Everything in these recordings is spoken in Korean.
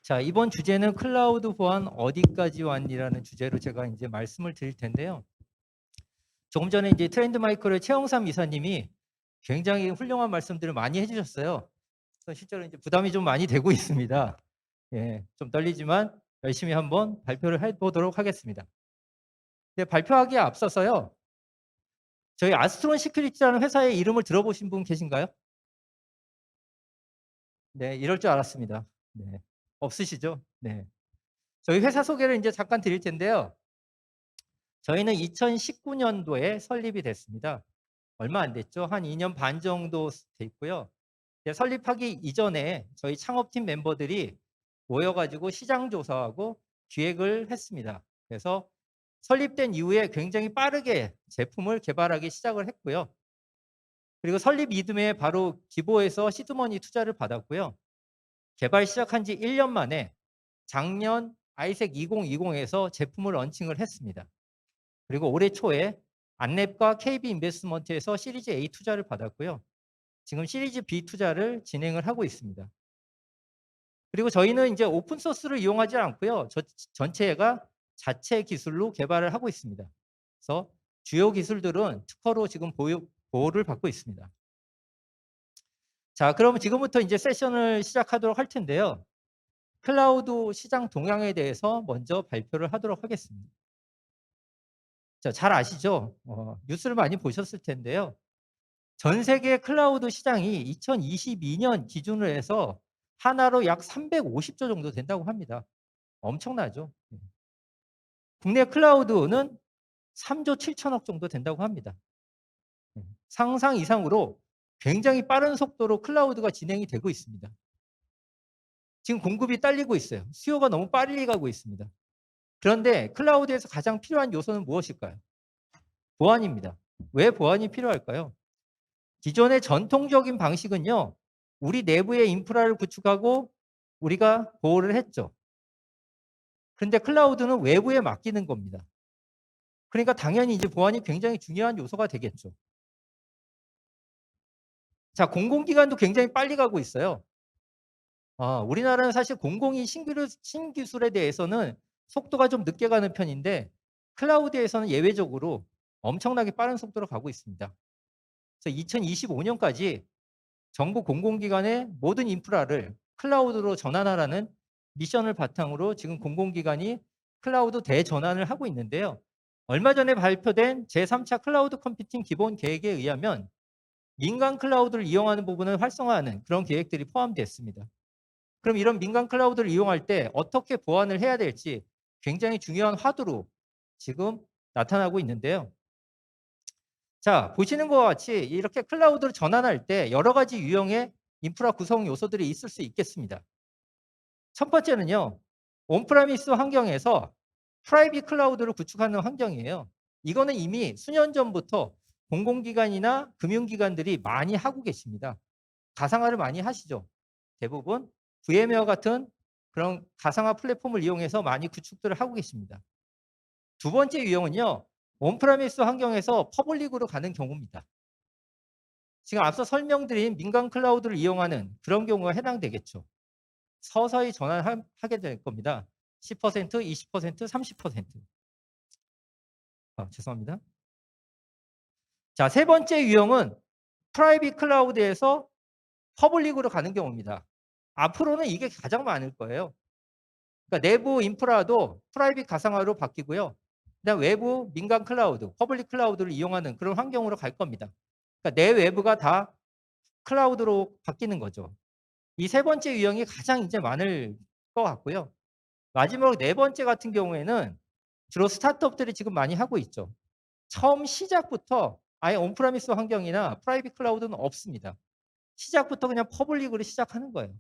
자, 이번 주제는 클라우드 보안 어디까지 왔니라는 주제로 제가 이제 말씀을 드릴 텐데요. 조금 전에 이제 트렌드 마이크로의 최영삼 이사님이 굉장히 훌륭한 말씀들을 많이 해주셨어요. 그래서 실제로 이제 부담이 좀 많이 되고 있습니다. 예, 좀 떨리지만 열심히 한번 발표를 해보도록 하겠습니다. 네, 발표하기에 앞서서요. 저희 아스트론 시큐리티라는 회사의 이름을 들어보신 분 계신가요? 네, 이럴 줄 알았습니다. 네, 없으시죠? 네. 저희 회사 소개를 이제 잠깐 드릴 텐데요. 저희는 2019년도에 설립이 됐습니다. 얼마 안 됐죠? 한 2년 반 정도 돼 있고요. 설립하기 이전에 저희 창업팀 멤버들이 모여가지고 시장 조사하고 기획을 했습니다. 그래서 설립된 이후에 굉장히 빠르게 제품을 개발하기 시작을 했고요. 그리고 설립 이듬해 바로 기보에서 시드머니 투자를 받았고요. 개발 시작한 지 1년 만에 작년 아이색 2020에서 제품을 런칭을 했습니다. 그리고 올해 초에 안랩과 KB 인베스트먼트에서 시리즈 A 투자를 받았고요. 지금 시리즈 B 투자를 진행을 하고 있습니다. 그리고 저희는 이제 오픈 소스를 이용하지 않고요. 전체가 자체 기술로 개발을 하고 있습니다. 그래서 주요 기술들은 특허로 지금 보호를 받고 있습니다. 자, 그러면 지금부터 이제 세션을 시작하도록 할 텐데요. 클라우드 시장 동향에 대해서 먼저 발표를 하도록 하겠습니다. 자, 잘 아시죠? 뉴스를 많이 보셨을 텐데요. 전 세계 클라우드 시장이 2022년 기준으로 해서 하나로 약 350조 정도 된다고 합니다. 엄청나죠? 국내 클라우드는 3조 7천억 정도 된다고 합니다. 상상 이상으로 굉장히 빠른 속도로 클라우드가 진행이 되고 있습니다. 지금 공급이 딸리고 있어요. 수요가 너무 빨리 가고 있습니다. 그런데 클라우드에서 가장 필요한 요소는 무엇일까요? 보안입니다. 왜 보안이 필요할까요? 기존의 전통적인 방식은요. 우리 내부의 인프라를 구축하고 우리가 보호를 했죠. 그런데 클라우드는 외부에 맡기는 겁니다. 그러니까 당연히 이제 보안이 굉장히 중요한 요소가 되겠죠. 자, 공공기관도 굉장히 빨리 가고 있어요. 우리나라는 사실 공공이 신기술에 대해서는 속도가 좀 늦게 가는 편인데 클라우드에서는 예외적으로 엄청나게 빠른 속도로 가고 있습니다. 그래서 2025년까지 정부 공공기관의 모든 인프라를 클라우드로 전환하라는 미션을 바탕으로 지금 공공기관이 클라우드 대전환을 하고 있는데요. 얼마 전에 발표된 제3차 클라우드 컴퓨팅 기본 계획에 의하면 민간 클라우드를 이용하는 부분을 활성화하는 그런 계획들이 포함되어 있습니다. 그럼 이런 민간 클라우드를 이용할 때 어떻게 보완을 해야 될지 굉장히 중요한 화두로 지금 나타나고 있는데요. 자, 보시는 것과 같이 이렇게 클라우드로 전환할 때 여러 가지 유형의 인프라 구성 요소들이 있을 수 있겠습니다. 첫 번째는요. 온프라미스 환경에서 프라이빗 클라우드를 구축하는 환경이에요. 이거는 이미 수년 전부터 공공기관이나 금융기관들이 많이 하고 계십니다. 가상화를 많이 하시죠. 대부분 VM웨어 같은 그런 가상화 플랫폼을 이용해서 많이 구축들을 하고 계십니다. 두 번째 유형은요. 온프라미스 환경에서 퍼블릭으로 가는 경우입니다. 지금 앞서 설명드린 민간 클라우드를 이용하는 그런 경우가 해당되겠죠. 서서히 전환하게 될 겁니다. 10%, 20%, 30%. 죄송합니다. 자, 세 번째 유형은 프라이빗 클라우드에서 퍼블릭으로 가는 경우입니다. 앞으로는 이게 가장 많을 거예요. 그러니까 내부 인프라도 프라이빗 가상화로 바뀌고요. 그다음 외부 민간 클라우드, 퍼블릭 클라우드를 이용하는 그런 환경으로 갈 겁니다. 그러니까 내 외부가 다 클라우드로 바뀌는 거죠. 이 세 번째 유형이 가장 이제 많을 것 같고요. 마지막 네 번째 같은 경우에는 주로 스타트업들이 지금 많이 하고 있죠. 처음 시작부터 아예 온프라미스 환경이나 프라이빗 클라우드는 없습니다. 시작부터 그냥 퍼블릭으로 시작하는 거예요.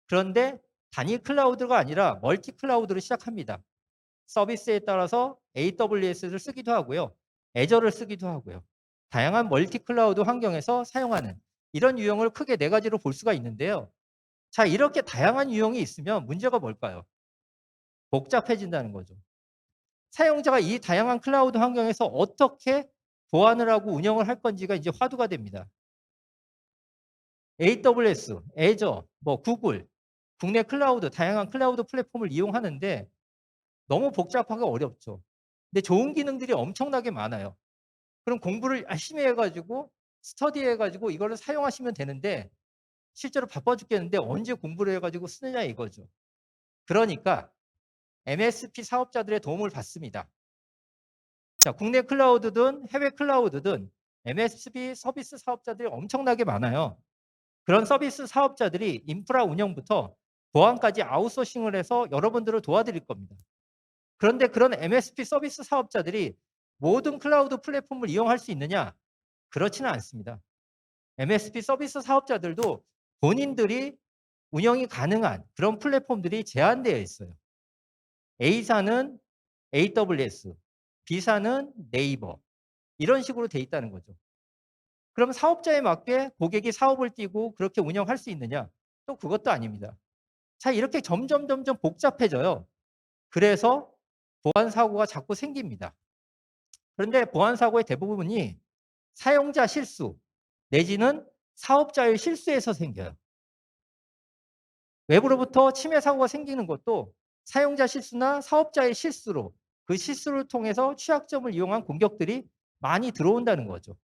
그런데 단일 클라우드가 아니라 멀티 클라우드로 시작합니다. 서비스에 따라서 AWS를 쓰기도 하고요. 애저를 쓰기도 하고요. 다양한 멀티 클라우드 환경에서 사용하는 이런 유형을 크게 네 가지로 볼 수가 있는데요. 자, 이렇게 다양한 유형이 있으면 문제가 뭘까요? 복잡해진다는 거죠. 사용자가 이 다양한 클라우드 환경에서 어떻게 보안을 하고 운영을 할 건지가 이제 화두가 됩니다. AWS, 애저, 구글 국내 클라우드, 다양한 클라우드 플랫폼을 이용하는데 너무 복잡하고 어렵죠. 근데 좋은 기능들이 엄청나게 많아요. 그럼 공부를 열심히 해가지고 스터디해가지고 이거를 사용하시면 되는데 실제로 바빠 죽겠는데 언제 공부를 해가지고 쓰느냐 이거죠. 그러니까 MSP 사업자들의 도움을 받습니다. 자, 국내 클라우드든 해외 클라우드든 MSP 서비스 사업자들이 엄청나게 많아요. 그런 서비스 사업자들이 인프라 운영부터 보안까지 아웃소싱을 해서 여러분들을 도와드릴 겁니다. 그런데 그런 MSP 서비스 사업자들이 모든 클라우드 플랫폼을 이용할 수 있느냐? 그렇지는 않습니다. MSP 서비스 사업자들도 본인들이 운영이 가능한 그런 플랫폼들이 제한되어 있어요. A사는 AWS, B사는 네이버 이런 식으로 돼 있다는 거죠. 그럼 사업자에 맞게 고객이 사업을 띄고 그렇게 운영할 수 있느냐? 또 그것도 아닙니다. 자, 이렇게 점점 복잡해져요. 그래서 보안 사고가 자꾸 생깁니다. 그런데 보안 사고의 대부분이 사용자 실수 내지는 사업자의 실수에서 생겨요. 외부로부터 침해 사고가 생기는 것도 사용자 실수나 사업자의 실수로 그 실수를 통해서 취약점을 이용한 공격들이 많이 들어온다는 거죠.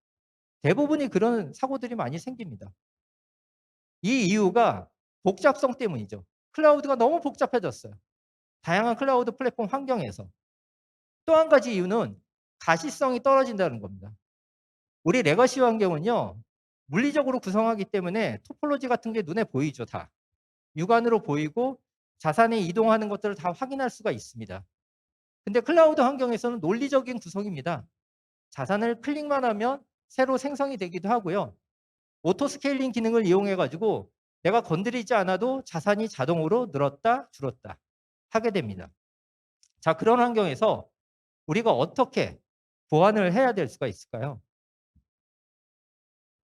대부분이 그런 사고들이 많이 생깁니다. 이 이유가 복잡성 때문이죠. 클라우드가 너무 복잡해졌어요. 다양한 클라우드 플랫폼 환경에서. 또 한 가지 이유는 가시성이 떨어진다는 겁니다. 우리 레거시 환경은요. 물리적으로 구성하기 때문에 토폴로지 같은 게 눈에 보이죠. 다. 육안으로 보이고 자산에 이동하는 것들을 다 확인할 수가 있습니다. 근데 클라우드 환경에서는 논리적인 구성입니다. 자산을 클릭만 하면 새로 생성이 되기도 하고요. 오토 스케일링 기능을 이용해 가지고 내가 건드리지 않아도 자산이 자동으로 늘었다 줄었다 하게 됩니다. 자, 그런 환경에서 우리가 어떻게 보완을 해야 될 수가 있을까요?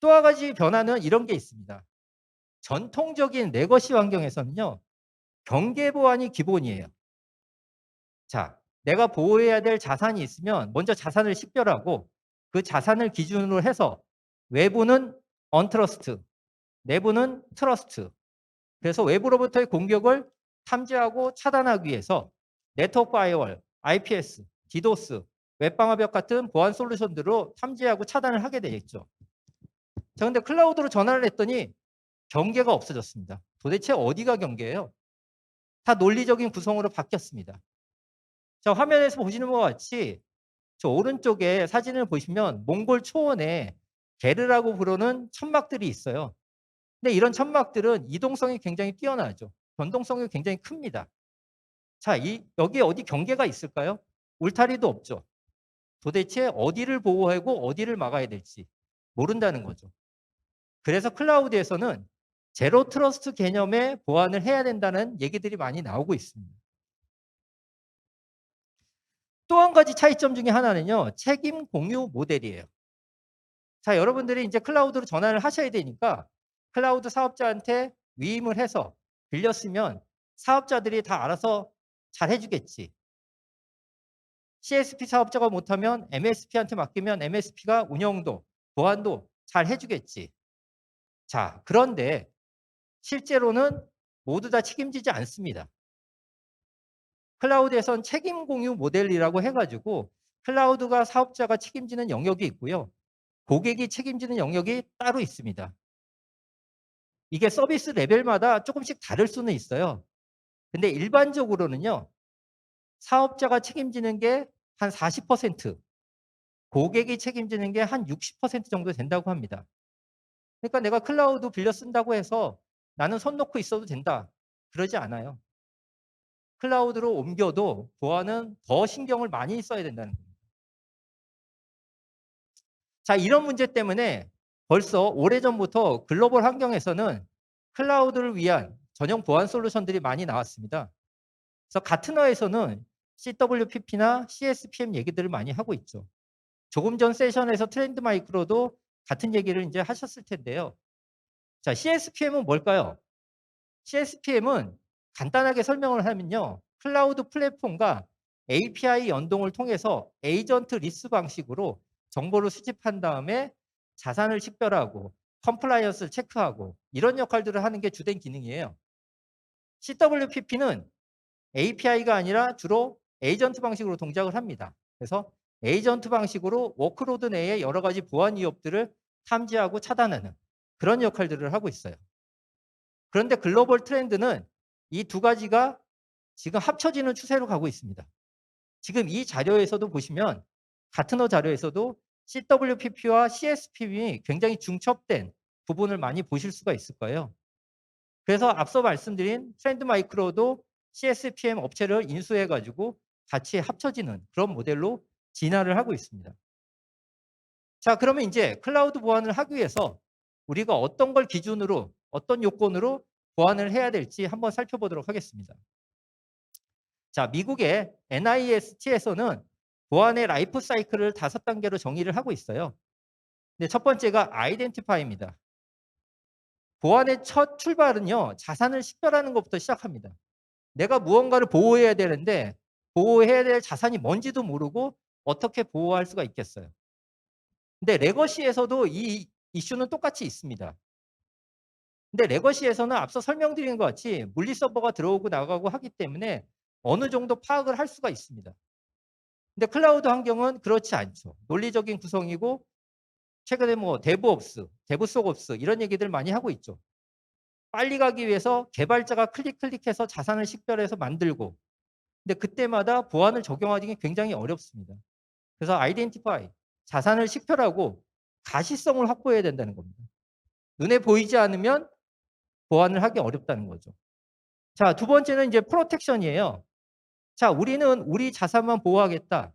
또 한 가지 변화는 이런 게 있습니다. 전통적인 레거시 환경에서는요. 경계 보안이 기본이에요. 자, 내가 보호해야 될 자산이 있으면 먼저 자산을 식별하고 그 자산을 기준으로 해서 외부는 언트러스트, 내부는 트러스트. 그래서 외부로부터의 공격을 탐지하고 차단하기 위해서 네트워크 파이어월, IPS, 디도스, 웹방어벽 같은 보안 솔루션들로 탐지하고 차단을 하게 되겠죠. 자, 근데 클라우드로 전환을 했더니 경계가 없어졌습니다. 도대체 어디가 경계예요? 다 논리적인 구성으로 바뀌었습니다. 자, 화면에서 보시는 것과 같이 저 오른쪽에 사진을 보시면 몽골 초원에 게르라고 부르는 천막들이 있어요. 근데 이런 천막들은 이동성이 굉장히 뛰어나죠. 변동성이 굉장히 큽니다. 자, 여기에 어디 경계가 있을까요? 울타리도 없죠. 도대체 어디를 보호하고 어디를 막아야 될지 모른다는 거죠. 그래서 클라우드에서는 제로 트러스트 개념의 보완을 해야 된다는 얘기들이 많이 나오고 있습니다. 또 한 가지 차이점 중에 하나는요. 책임 공유 모델이에요. 자, 여러분들이 이제 클라우드로 전환을 하셔야 되니까 클라우드 사업자한테 위임을 해서 빌렸으면 사업자들이 다 알아서 잘 해주겠지. CSP 사업자가 못하면 MSP한테 맡기면 MSP가 운영도, 보안도 잘 해주겠지. 자, 그런데 실제로는 모두 다 책임지지 않습니다. 클라우드에선 책임 공유 모델이라고 해가지고 클라우드가 사업자가 책임지는 영역이 있고요. 고객이 책임지는 영역이 따로 있습니다. 이게 서비스 레벨마다 조금씩 다를 수는 있어요. 근데 일반적으로는요. 사업자가 책임지는 게 한 40%, 고객이 책임지는 게 한 60% 정도 된다고 합니다. 그러니까 내가 클라우드 빌려 쓴다고 해서 나는 손 놓고 있어도 된다. 그러지 않아요. 클라우드로 옮겨도 보안은 더 신경을 많이 써야 된다는 겁니다. 자, 이런 문제 때문에 벌써 오래전부터 글로벌 환경에서는 클라우드를 위한 전용 보안 솔루션들이 많이 나왔습니다. 그래서 가트너에서는 CWPP나 CSPM 얘기들을 많이 하고 있죠. 조금 전 세션에서 트렌드 마이크로도 같은 얘기를 이제 하셨을 텐데요. 자, CSPM은 뭘까요? CSPM은 간단하게 설명을 하면요. 클라우드 플랫폼과 API 연동을 통해서 에이전트 리스 방식으로 정보를 수집한 다음에 자산을 식별하고 컴플라이언스를 체크하고 이런 역할들을 하는 게 주된 기능이에요. CWPP는 API가 아니라 주로 에이전트 방식으로 동작을 합니다. 그래서 에이전트 방식으로 워크로드 내에 여러 가지 보안 위협들을 탐지하고 차단하는 그런 역할들을 하고 있어요. 그런데 글로벌 트렌드는 이 두 가지가 지금 합쳐지는 추세로 가고 있습니다. 지금 이 자료에서도 보시면 가트너 자료에서도 CWPP와 CSPM이 굉장히 중첩된 부분을 많이 보실 수가 있을 거예요. 그래서 앞서 말씀드린 트렌드 마이크로도 CSPM 업체를 인수해 가지고 같이 합쳐지는 그런 모델로 진화를 하고 있습니다. 자, 그러면 이제 클라우드 보안을 하기 위해서 우리가 어떤 걸 기준으로 어떤 요건으로 보안을 해야 될지 한번 살펴보도록 하겠습니다. 자, 미국의 NIST에서는 보안의 라이프 사이클을 5단계로 정의를 하고 있어요. 근데 첫 번째가 아이덴티파이입니다. 보안의 첫 출발은요, 자산을 식별하는 것부터 시작합니다. 내가 무언가를 보호해야 되는데 보호해야 될 자산이 뭔지도 모르고 어떻게 보호할 수가 있겠어요. 근데 레거시에서도 이 이슈는 똑같이 있습니다. 근데 레거시에서는 앞서 설명드린 것 같이 물리 서버가 들어오고 나가고 하기 때문에 어느 정도 파악을 할 수가 있습니다. 근데 클라우드 환경은 그렇지 않죠. 논리적인 구성이고 최근에 뭐 데브옵스, 데브소옵스 이런 얘기들 많이 하고 있죠. 빨리 가기 위해서 개발자가 클릭해서 자산을 식별해서 만들고 근데 그때마다 보안을 적용하기 굉장히 어렵습니다. 그래서 아이덴티파이, 자산을 식별하고 가시성을 확보해야 된다는 겁니다. 눈에 보이지 않으면 보안을 하기 어렵다는 거죠. 자, 두 번째는 이제 프로텍션이에요. 자, 우리는 우리 자산만 보호하겠다.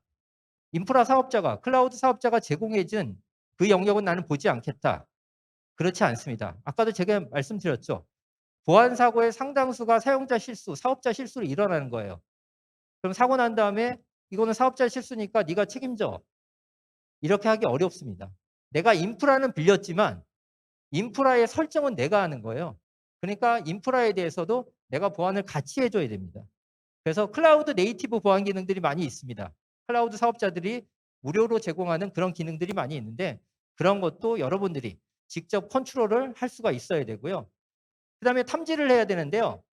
인프라 사업자가, 클라우드 사업자가 제공해준 그 영역은 나는 보지 않겠다. 그렇지 않습니다. 아까도 제가 말씀드렸죠. 보안 사고의 상당수가 사용자 실수, 사업자 실수로 일어나는 거예요. 그럼 사고 난 다음에 이거는 사업자 실수니까 네가 책임져. 이렇게 하기 어렵습니다. 내가 인프라는 빌렸지만 인프라의 설정은 내가 하는 거예요. 그러니까 인프라에 대해서도 내가 보안을 같이 해줘야 됩니다. 그래서 클라우드 네이티브 보안 기능들이 많이 있습니다. 클라우드 사업자들이 무료로 제공하는 그런 기능들이 많이 있는데 그런 것도 여러분들이 직접 컨트롤을 할 수가 있어야 되고요. 그다음에 탐지를 해야 되는데요.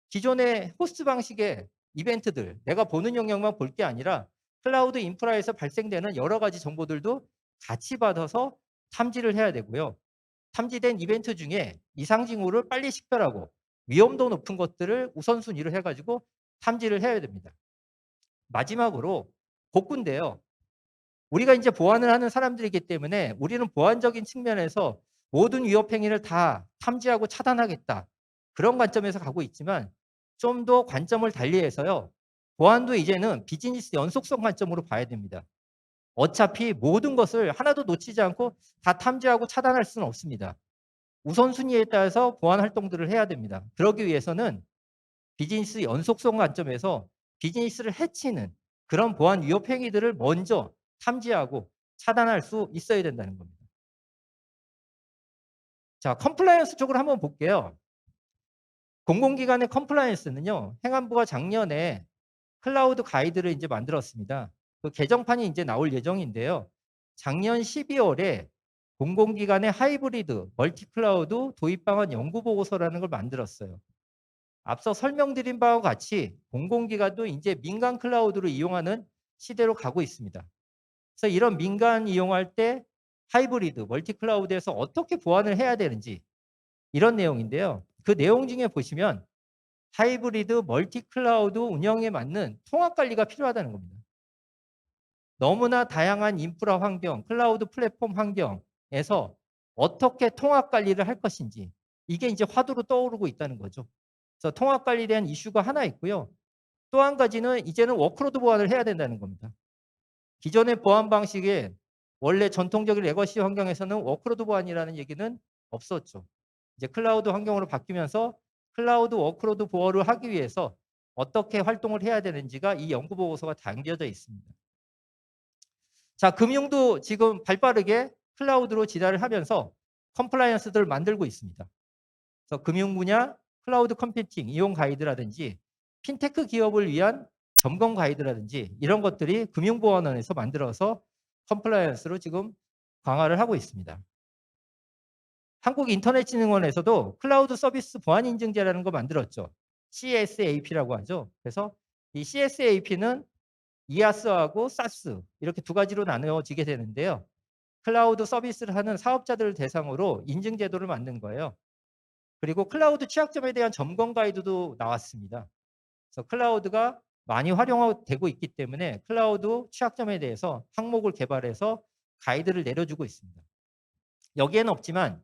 기존의 호스트 방식의 이벤트들, 내가 보는 영역만 볼 게 아니라 클라우드 인프라에서 발생되는 여러 가지 정보들도 같이 받아서 탐지를 해야 되고요. 탐지된 이벤트 중에 이상 징후를 빨리 식별하고 위험도 높은 것들을 우선순위로 해가지고 탐지를 해야 됩니다. 마지막으로 복구인데요. 우리가 이제 보안을 하는 사람들이기 때문에 우리는 보안적인 측면에서 모든 위협 행위를 다 탐지하고 차단하겠다. 그런 관점에서 가고 있지만 좀 더 관점을 달리해서요. 보안도 이제는 비즈니스 연속성 관점으로 봐야 됩니다. 어차피 모든 것을 하나도 놓치지 않고 다 탐지하고 차단할 수는 없습니다. 우선순위에 따라서 보안 활동들을 해야 됩니다. 그러기 위해서는 비즈니스 연속성 관점에서 비즈니스를 해치는 그런 보안 위협 행위들을 먼저 탐지하고 차단할 수 있어야 된다는 겁니다. 자, 컴플라이언스 쪽으로 한번 볼게요. 공공기관의 컴플라이언스는요, 행안부가 작년에 클라우드 가이드를 이제 만들었습니다. 그 개정판이 이제 나올 예정인데요. 작년 12월에 공공기관의 하이브리드 멀티클라우드 도입 방안 연구 보고서라는 걸 만들었어요. 앞서 설명드린 바와 같이 공공기관도 이제 민간 클라우드를 이용하는 시대로 가고 있습니다. 그래서 이런 민간 이용할 때 하이브리드 멀티클라우드에서 어떻게 보안을 해야 되는지 이런 내용인데요. 그 내용 중에 보시면 하이브리드 멀티클라우드 운영에 맞는 통합 관리가 필요하다는 겁니다. 너무나 다양한 인프라 환경, 클라우드 플랫폼 환경에서 어떻게 통합 관리를 할 것인지 이게 이제 화두로 떠오르고 있다는 거죠. 그래서 통합 관리에 대한 이슈가 하나 있고요. 또 한 가지는 이제는 워크로드 보안을 해야 된다는 겁니다. 기존의 보안 방식에 원래 전통적인 레거시 환경에서는 워크로드 보안이라는 얘기는 없었죠. 이제 클라우드 환경으로 바뀌면서 클라우드 워크로드 보호를 하기 위해서 어떻게 활동을 해야 되는지가 이 연구 보고서가 담겨져 있습니다. 자, 금융도 지금 발빠르게 클라우드로 진화를 하면서 컴플라이언스들을 만들고 있습니다. 그래서 금융 분야 클라우드 컴퓨팅 이용 가이드라든지 핀테크 기업을 위한 점검 가이드라든지 이런 것들이 금융보안원에서 만들어서 컴플라이언스로 지금 강화를 하고 있습니다. 한국인터넷진흥원에서도 클라우드 서비스 보안 인증제라는 거 만들었죠. CSAP라고 하죠. 그래서 이 CSAP는 이아스하고 사스 이렇게 두 가지로 나누어지게 되는데요. 클라우드 서비스를 하는 사업자들을 대상으로 인증 제도를 만든 거예요. 그리고 클라우드 취약점에 대한 점검 가이드도 나왔습니다. 그래서 클라우드가 많이 활용되고 있기 때문에 클라우드 취약점에 대해서 항목을 개발해서 가이드를 내려주고 있습니다. 여기에는 없지만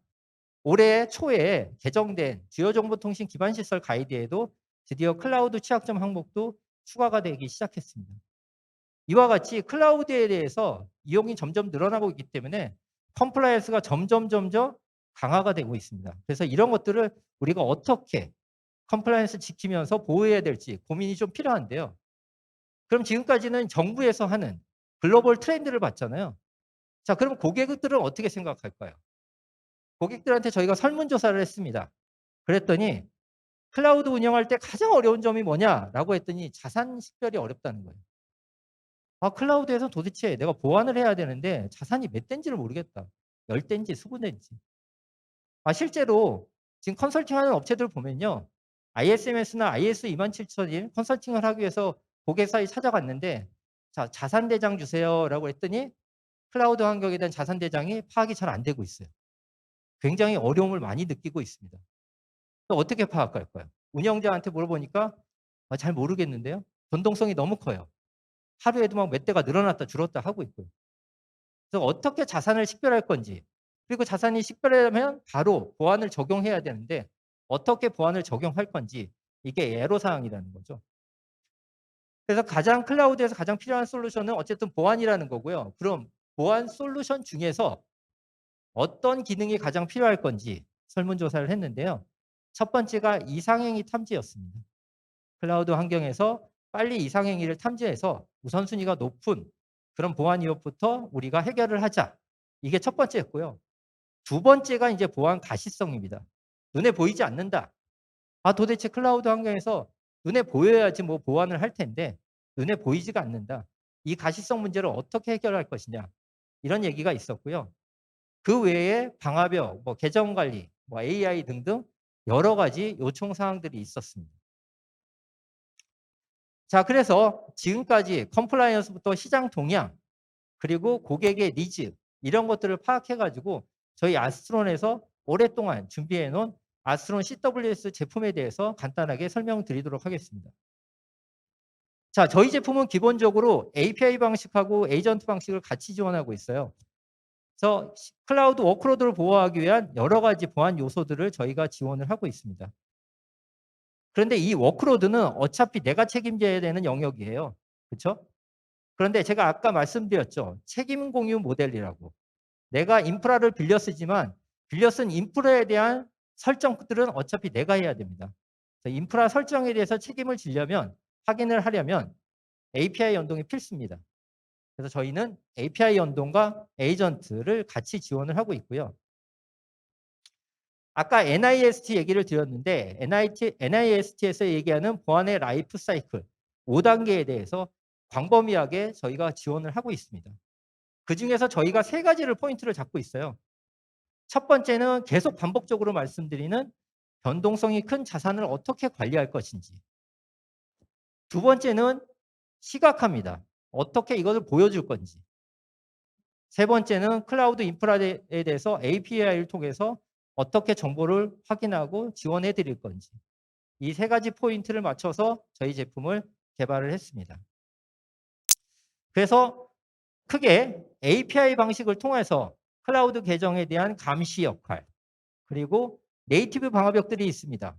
올해 초에 개정된 주요 정보통신 기반 시설 가이드에도 드디어 클라우드 취약점 항목도 추가가 되기 시작했습니다. 이와 같이 클라우드에 대해서 이용이 점점 늘어나고 있기 때문에 컴플라이언스가 점점 강화가 되고 있습니다. 그래서 이런 것들을 우리가 어떻게 컴플라이언스 지키면서 보호해야 될지 고민이 좀 필요한데요. 그럼 지금까지는 정부에서 하는 글로벌 트렌드를 봤잖아요. 자, 그럼 고객들은 어떻게 생각할까요? 고객들한테 저희가 설문조사를 했습니다. 그랬더니 클라우드 운영할 때 가장 어려운 점이 뭐냐라고 했더니 자산 식별이 어렵다는 거예요. 아, 클라우드에서 도대체 내가 보안을 해야 되는데 자산이 몇 대인지를 모르겠다. 10대인지 20대인지. 아, 실제로 지금 컨설팅하는 업체들 보면요. ISMS나 IS 27001 컨설팅을 하기 위해서 고객사에 찾아갔는데 자, 자산 대장 주세요라고 했더니 클라우드 환경에 대한 자산 대장이 파악이 잘 안 되고 있어요. 굉장히 어려움을 많이 느끼고 있습니다. 또 어떻게 파악할까요? 운영자한테 물어보니까 아, 잘 모르겠는데요. 변동성이 너무 커요. 하루에도 막 몇 대가 늘어났다 줄었다 하고 있고요. 그래서 어떻게 자산을 식별할 건지 그리고 자산이 식별하려면 바로 보안을 적용해야 되는데 어떻게 보안을 적용할 건지 이게 애로사항이라는 거죠. 그래서 가장 클라우드에서 가장 필요한 솔루션은 어쨌든 보안이라는 거고요. 그럼 보안 솔루션 중에서 어떤 기능이 가장 필요할 건지 설문조사를 했는데요. 첫 번째가 이상행위 탐지였습니다. 클라우드 환경에서 빨리 이상행위를 탐지해서 우선순위가 높은 그런 보안 위협부터 우리가 해결을 하자. 이게 첫 번째였고요. 두 번째가 이제 보안 가시성입니다. 눈에 보이지 않는다. 아, 도대체 클라우드 환경에서 눈에 보여야지 뭐 보안을 할 텐데 눈에 보이지가 않는다. 이 가시성 문제를 어떻게 해결할 것이냐. 이런 얘기가 있었고요. 그 외에 방화벽, 뭐 계정 관리, 뭐 AI 등등 여러 가지 요청 사항들이 있었습니다. 자, 그래서 지금까지 컴플라이언스부터 시장 동향, 그리고 고객의 니즈 이런 것들을 파악해 가지고 저희 아스트론에서 오랫동안 준비해 놓은 아스트론 CWS 제품에 대해서 간단하게 설명드리도록 하겠습니다. 자, 저희 제품은 기본적으로 API 방식하고 에이전트 방식을 같이 지원하고 있어요. 그래서 클라우드 워크로드를 보호하기 위한 여러 가지 보안 요소들을 저희가 지원을 하고 있습니다. 그런데 이 워크로드는 어차피 내가 책임져야 되는 영역이에요. 그렇죠? 그런데 제가 아까 말씀드렸죠. 책임 공유 모델이라고. 내가 인프라를 빌려 쓰지만 빌려 쓴 인프라에 대한 설정들은 어차피 내가 해야 됩니다. 인프라 설정에 대해서 책임을 지려면 확인을 하려면 API 연동이 필수입니다. 그래서 저희는 API 연동과 에이전트를 같이 지원을 하고 있고요. 아까 NIST 얘기를 드렸는데 NIST에서 얘기하는 보안의 라이프 사이클 5단계에 대해서 광범위하게 저희가 지원을 하고 있습니다. 그중에서 저희가 세 가지를 포인트를 잡고 있어요. 첫 번째는 계속 반복적으로 말씀드리는 변동성이 큰 자산을 어떻게 관리할 것인지. 두 번째는 시각화입니다. 어떻게 이것을 보여줄 건지. 세 번째는 클라우드 인프라에 대해서 API를 통해서 어떻게 정보를 확인하고 지원해 드릴 건지. 이 세 가지 포인트를 맞춰서 저희 제품을 개발을 했습니다. 그래서 크게 API 방식을 통해서 클라우드 계정에 대한 감시 역할, 그리고 네이티브 방어벽들이 있습니다.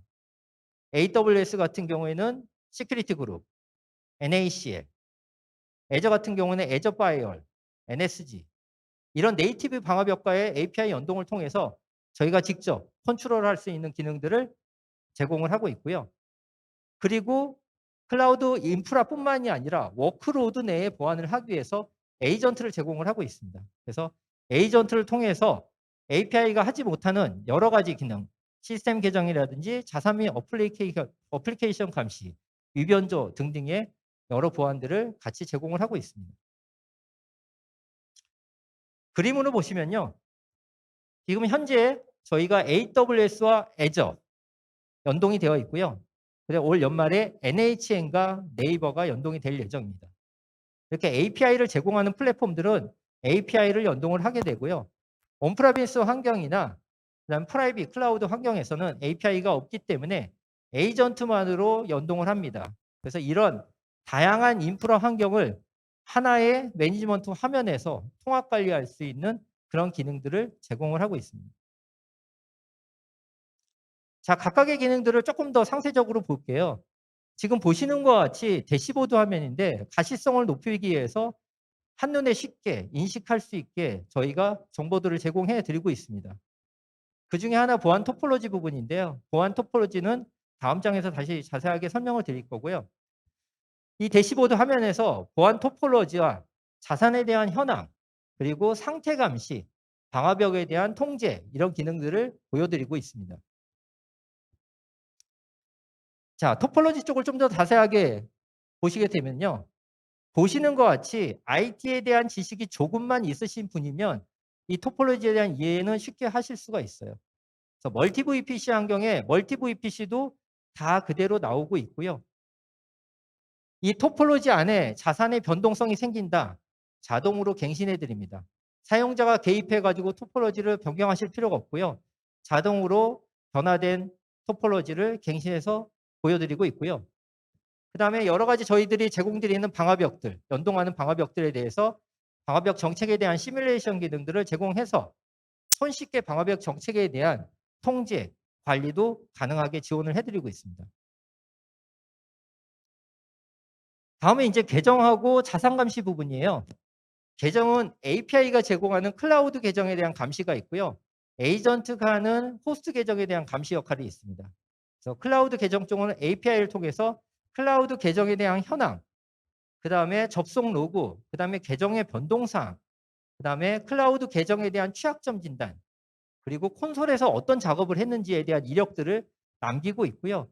AWS 같은 경우에는 시큐리티 그룹, NACL, 애저 같은 경우는 애저 파이어월, NSG 이런 네이티브 방어벽과의 API 연동을 통해서 저희가 직접 컨트롤할 수 있는 기능들을 제공을 하고 있고요. 그리고 클라우드 인프라뿐만이 아니라 워크로드 내에 보안을 하기 위해서 에이전트를 제공을 하고 있습니다. 그래서 에이전트를 통해서 API가 하지 못하는 여러 가지 기능, 시스템 계정이라든지 자산 및 어플리케이션 감시, 위변조 등등의 여러 보안들을 같이 제공을 하고 있습니다. 그림으로 보시면요. 지금 현재 저희가 AWS와 애저 연동이 되어 있고요. 그래서 올 연말에 NHN과 네이버가 연동이 될 예정입니다. 이렇게 API를 제공하는 플랫폼들은 API를 연동을 하게 되고요. 온프라미스 환경이나 그다음 프라이빗 클라우드 환경에서는 API가 없기 때문에 에이전트만으로 연동을 합니다. 그래서 이런 다양한 인프라 환경을 하나의 매니지먼트 화면에서 통합 관리할 수 있는 그런 기능들을 제공을 하고 있습니다. 자, 각각의 기능들을 조금 더 상세적으로 볼게요. 지금 보시는 것과 같이 대시보드 화면인데 가시성을 높이기 위해서 한눈에 쉽게 인식할 수 있게 저희가 정보들을 제공해 드리고 있습니다. 그중에 하나 보안 토폴로지 부분인데요. 보안 토폴로지는 다음 장에서 다시 자세하게 설명을 드릴 거고요. 이 대시보드 화면에서 보안 토폴로지와 자산에 대한 현황, 그리고 상태 감시, 방화벽에 대한 통제 이런 기능들을 보여드리고 있습니다. 자, 토폴로지 쪽을 좀 더 자세하게 보시게 되면요. 보시는 것 같이 IT에 대한 지식이 조금만 있으신 분이면 이 토폴로지에 대한 이해는 쉽게 하실 수가 있어요. 그래서 멀티 VPC 환경에 멀티 VPC도 다 그대로 나오고 있고요. 이 토폴로지 안에 자산의 변동성이 생긴다. 자동으로 갱신해 드립니다. 사용자가 개입해 가지고 토폴로지를 변경하실 필요가 없고요. 자동으로 변화된 토폴로지를 갱신해서 보여드리고 있고요. 그다음에 여러 가지 저희들이 제공드리는 방화벽들, 연동하는 방화벽들에 대해서 방화벽 정책에 대한 시뮬레이션 기능들을 제공해서 손쉽게 방화벽 정책에 대한 통제, 관리도 가능하게 지원을 해드리고 있습니다. 다음에 이제 계정하고 자산 감시 부분이에요. 계정은 API가 제공하는 클라우드 계정에 대한 감시가 있고요. 에이전트가 하는 호스트 계정에 대한 감시 역할이 있습니다. 그래서 클라우드 계정 쪽은 API를 통해서 클라우드 계정에 대한 현황, 그다음에 접속 로그, 그다음에 계정의 변동사항, 그다음에 클라우드 계정에 대한 취약점 진단, 그리고 콘솔에서 어떤 작업을 했는지에 대한 이력들을 남기고 있고요.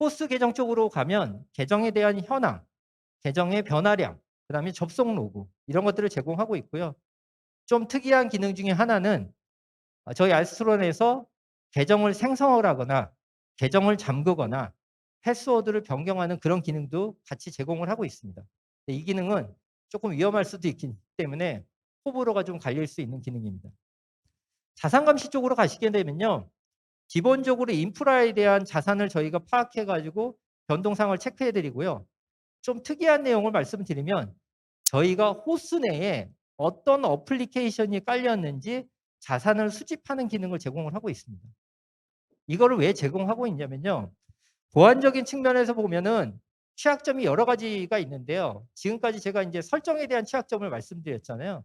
호스트 계정 쪽으로 가면 계정에 대한 현황, 계정의 변화량, 그다음에 접속 로그 이런 것들을 제공하고 있고요. 좀 특이한 기능 중에 하나는 저희 알스트론에서 계정을 생성을 하거나 계정을 잠그거나 패스워드를 변경하는 그런 기능도 같이 제공을 하고 있습니다. 이 기능은 조금 위험할 수도 있기 때문에 호불호가 좀 갈릴 수 있는 기능입니다. 자산 감시 쪽으로 가시게 되면요. 기본적으로 인프라에 대한 자산을 저희가 파악해 가지고 변동상을 체크해 드리고요. 좀 특이한 내용을 말씀드리면 저희가 호스 내에 어떤 어플리케이션이 깔렸는지 자산을 수집하는 기능을 제공을 하고 있습니다. 이거를 왜 제공하고 있냐면요. 보안적인 측면에서 보면은 취약점이 여러 가지가 있는데요. 지금까지 제가 이제 설정에 대한 취약점을 말씀드렸잖아요.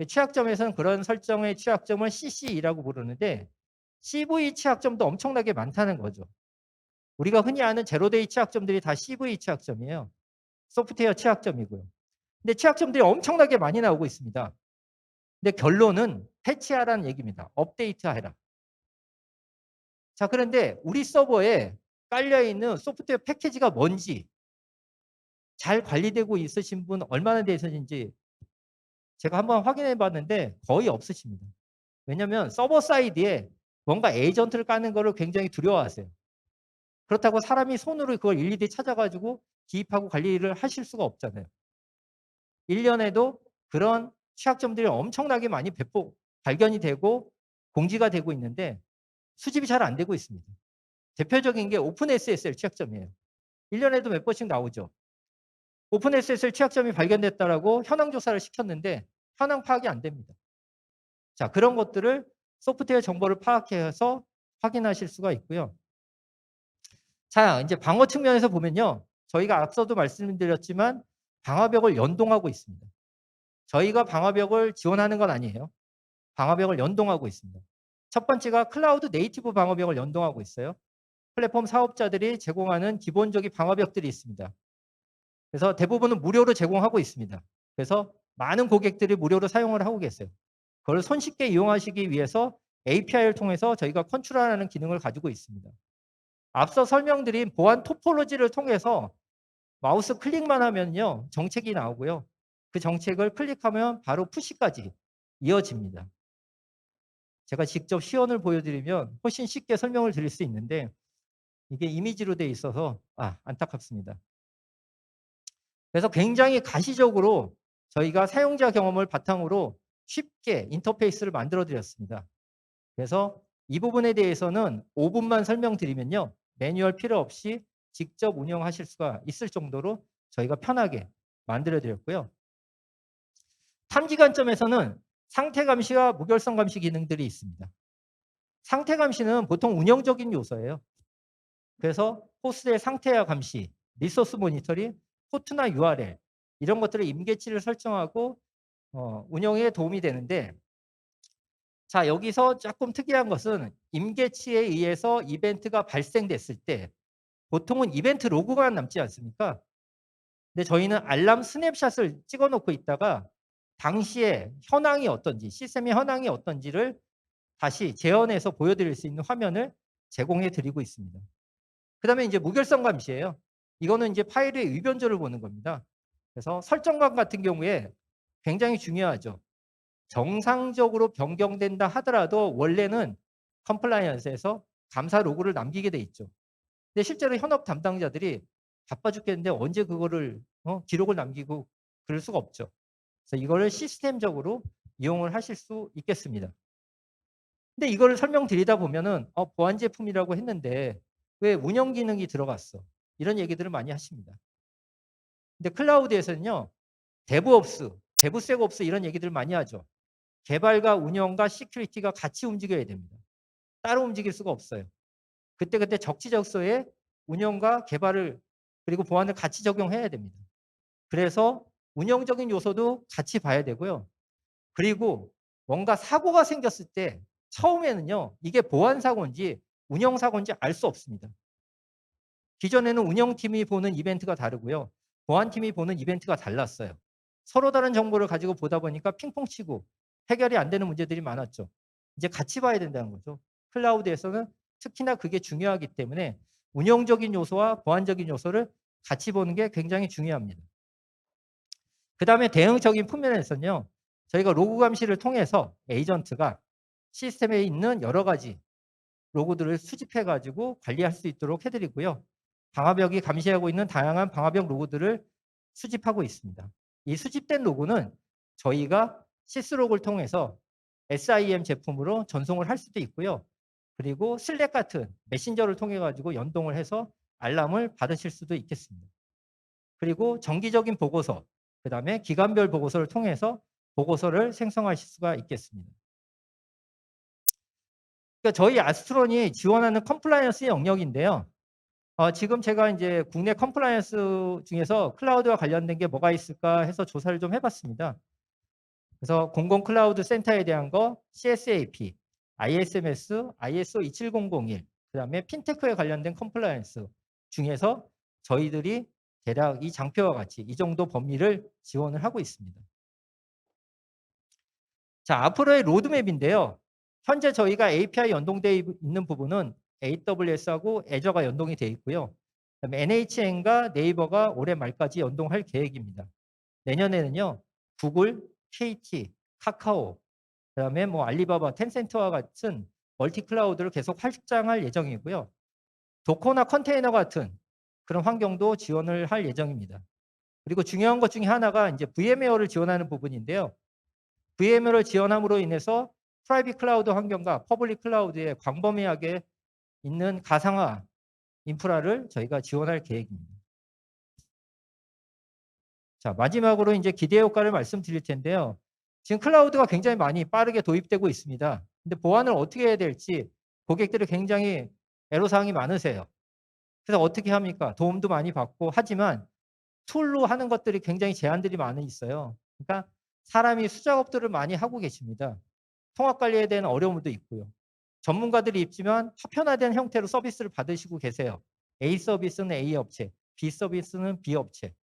취약점에서는 그런 설정의 취약점을 CC라고 부르는데 CV 취약점도 엄청나게 많다는 거죠. 우리가 흔히 아는 제로데이 취약점들이 다 CV 취약점이에요. 소프트웨어 취약점이고요. 근데 취약점들이 엄청나게 많이 나오고 있습니다. 근데 결론은 패치하라는 얘기입니다. 업데이트하라. 자, 그런데 우리 서버에 깔려있는 소프트웨어 패키지가 뭔지 잘 관리되고 있으신 분 얼마나 되셨는지 제가 한번 확인해 봤는데 거의 없으십니다. 왜냐하면 서버 사이드에 뭔가 에이전트를 까는 거를 굉장히 두려워하세요. 그렇다고 사람이 손으로 그걸 일일이 찾아가지고 기입하고 관리를 하실 수가 없잖아요. 1년에도 그런 취약점들이 엄청나게 많이 발견이 되고 공지가 되고 있는데 수집이 잘 안 되고 있습니다. 대표적인 게 오픈 SSL 취약점이에요. 1년에도 몇 번씩 나오죠. 오픈 SSL 취약점이 발견됐다라고 현황 조사를 시켰는데 현황 파악이 안 됩니다. 자, 그런 것들을 소프트웨어 정보를 파악해서 확인하실 수가 있고요. 자, 이제 방어 측면에서 보면요. 저희가 앞서도 말씀드렸지만 방화벽을 연동하고 있습니다. 저희가 방화벽을 지원하는 건 아니에요. 방화벽을 연동하고 있습니다. 첫 번째가 클라우드 네이티브 방화벽을 연동하고 있어요. 플랫폼 사업자들이 제공하는 기본적인 방화벽들이 있습니다. 그래서 대부분은 무료로 제공하고 있습니다. 그래서 많은 고객들이 무료로 사용을 하고 계세요. 그걸 손쉽게 이용하시기 위해서 API를 통해서 저희가 컨트롤하는 기능을 가지고 있습니다. 앞서 설명드린 보안 토폴로지를 통해서 마우스 클릭만 하면요. 정책이 나오고요. 그 정책을 클릭하면 바로 푸시까지 이어집니다. 제가 직접 시연을 보여드리면 훨씬 쉽게 설명을 드릴 수 있는데 이게 이미지로 돼 있어서 안타깝습니다. 그래서 굉장히 가시적으로 저희가 사용자 경험을 바탕으로 쉽게 인터페이스를 만들어 드렸습니다. 그래서 이 부분에 대해서는 5분만 설명드리면요. 매뉴얼 필요 없이 직접 운영하실 수가 있을 정도로 저희가 편하게 만들어 드렸고요. 탐지 관점에서는 상태 감시와 무결성 감시 기능들이 있습니다. 상태 감시는 보통 운영적인 요소예요. 그래서 호스트의 상태와 감시, 리소스 모니터링, 포트나 URL 이런 것들의 임계치를 설정하고 운영에 도움이 되는데, 자, 여기서 조금 특이한 것은 임계치에 의해서 이벤트가 발생됐을 때 보통은 이벤트 로그가 남지 않습니까? 근데 저희는 알람 스냅샷을 찍어 놓고 있다가 당시에 현황이 어떤지, 시스템의 현황이 어떤지를 다시 재현해서 보여드릴 수 있는 화면을 제공해 드리고 있습니다. 그다음에 이제 무결성 감시예요. 이거는 이제 파일의 의변조를 보는 겁니다. 그래서 설정관 같은 경우에 굉장히 중요하죠. 정상적으로 변경된다 하더라도 원래는 컴플라이언스에서 감사 로그를 남기게 돼 있죠. 근데 실제로 현업 담당자들이 바빠 죽겠는데 언제 그거를 기록을 남기고 그럴 수가 없죠. 그래서 이거를 시스템적으로 이용을 하실 수 있겠습니다. 근데 이거를 설명드리다 보면은 보안 제품이라고 했는데 왜 운영 기능이 들어갔어? 이런 얘기들을 많이 하십니다. 근데 클라우드에서는요. 데브옵스, 데브섹옵스 이런 얘기들을 많이 하죠. 개발과 운영과 시큐리티가 같이 움직여야 됩니다. 따로 움직일 수가 없어요. 그때그때 적지적소에 운영과 개발을 그리고 보안을 같이 적용해야 됩니다. 그래서 운영적인 요소도 같이 봐야 되고요. 그리고 뭔가 사고가 생겼을 때 처음에는요. 이게 보안 사고인지 운영 사고인지 알 수 없습니다. 기존에는 운영팀이 보는 이벤트가 다르고요. 보안팀이 보는 이벤트가 달랐어요. 서로 다른 정보를 가지고 보다 보니까 핑퐁 치고 해결이 안 되는 문제들이 많았죠. 이제 같이 봐야 된다는 거죠. 클라우드에서는 특히나 그게 중요하기 때문에 운영적인 요소와 보안적인 요소를 같이 보는 게 굉장히 중요합니다. 그다음에 대응적인 측면에서는요. 저희가 로그 감시를 통해서 에이전트가 시스템에 있는 여러 가지 로고들을 수집해 가지고 관리할 수 있도록 해드리고요. 방화벽이 감시하고 있는 다양한 방화벽 로고들을 수집하고 있습니다. 이 수집된 로고는 저희가 시스로그를 통해서 SIM 제품으로 전송을 할 수도 있고요. 그리고 슬랙 같은 메신저를 통해 가지고 연동을 해서 알람을 받으실 수도 있겠습니다. 그리고 정기적인 보고서, 그다음에 기간별 보고서를 통해서 보고서를 생성하실 수가 있겠습니다. 그러니까 저희 아스트론이 지원하는 컴플라이언스 영역인데요. 지금 제가 이제 국내 컴플라이언스 중에서 클라우드와 관련된 게 뭐가 있을까 해서 조사를 좀 해봤습니다. 그래서 공공 클라우드 센터에 대한 거, CSAP, ISMS, ISO 27001, 그다음에 핀테크에 관련된 컴플라이언스 중에서 저희들이 대략 이 장표와 같이 이 정도 범위를 지원을 하고 있습니다. 자, 앞으로의 로드맵인데요. 현재 저희가 API 연동되어 있는 부분은 AWS하고 애저가 연동이 되어 있고요. 그다음에 NHN과 네이버가 올해 말까지 연동할 계획입니다. 내년에는요. 구글, KT, 카카오, 그다음에 뭐 알리바바, 텐센트와 같은 멀티 클라우드를 계속 확장할 예정이고요. 도커나 컨테이너 같은 그런 환경도 지원을 할 예정입니다. 그리고 중요한 것 중에 하나가 이제 VMware를 지원하는 부분인데요. VMware를 지원함으로 인해서 프라이빗 클라우드 환경과 퍼블릭 클라우드에 광범위하게 있는 가상화 인프라를 저희가 지원할 계획입니다. 자, 마지막으로 이제 기대 효과를 말씀드릴 텐데요. 지금 클라우드가 굉장히 많이 빠르게 도입되고 있습니다. 근데 보안을 어떻게 해야 될지 고객들이 굉장히 애로사항이 많으세요. 그래서 어떻게 합니까? 도움도 많이 받고 하지만 툴로 하는 것들이 굉장히 제한들이 많이 있어요. 그러니까 사람이 수작업들을 많이 하고 계십니다. 통합 관리에 대한 어려움도 있고요. 전문가들이 있지만 파편화된 형태로 서비스를 받으시고 계세요. A 서비스는 A 업체, B 서비스는 B 업체.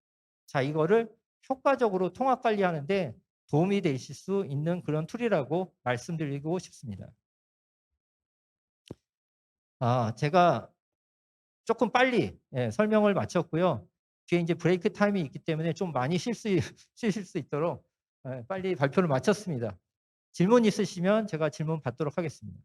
자, 이거를 효과적으로 통합 관리하는데 도움이 되실 수 있는 그런 툴이라고 말씀드리고 싶습니다. 제가 조금 빨리 설명을 마쳤고요. 뒤에 이제 브레이크 타임이 있기 때문에 좀 많이 쉬실 수 있도록 빨리 발표를 마쳤습니다. 질문 있으시면 제가 질문 받도록 하겠습니다.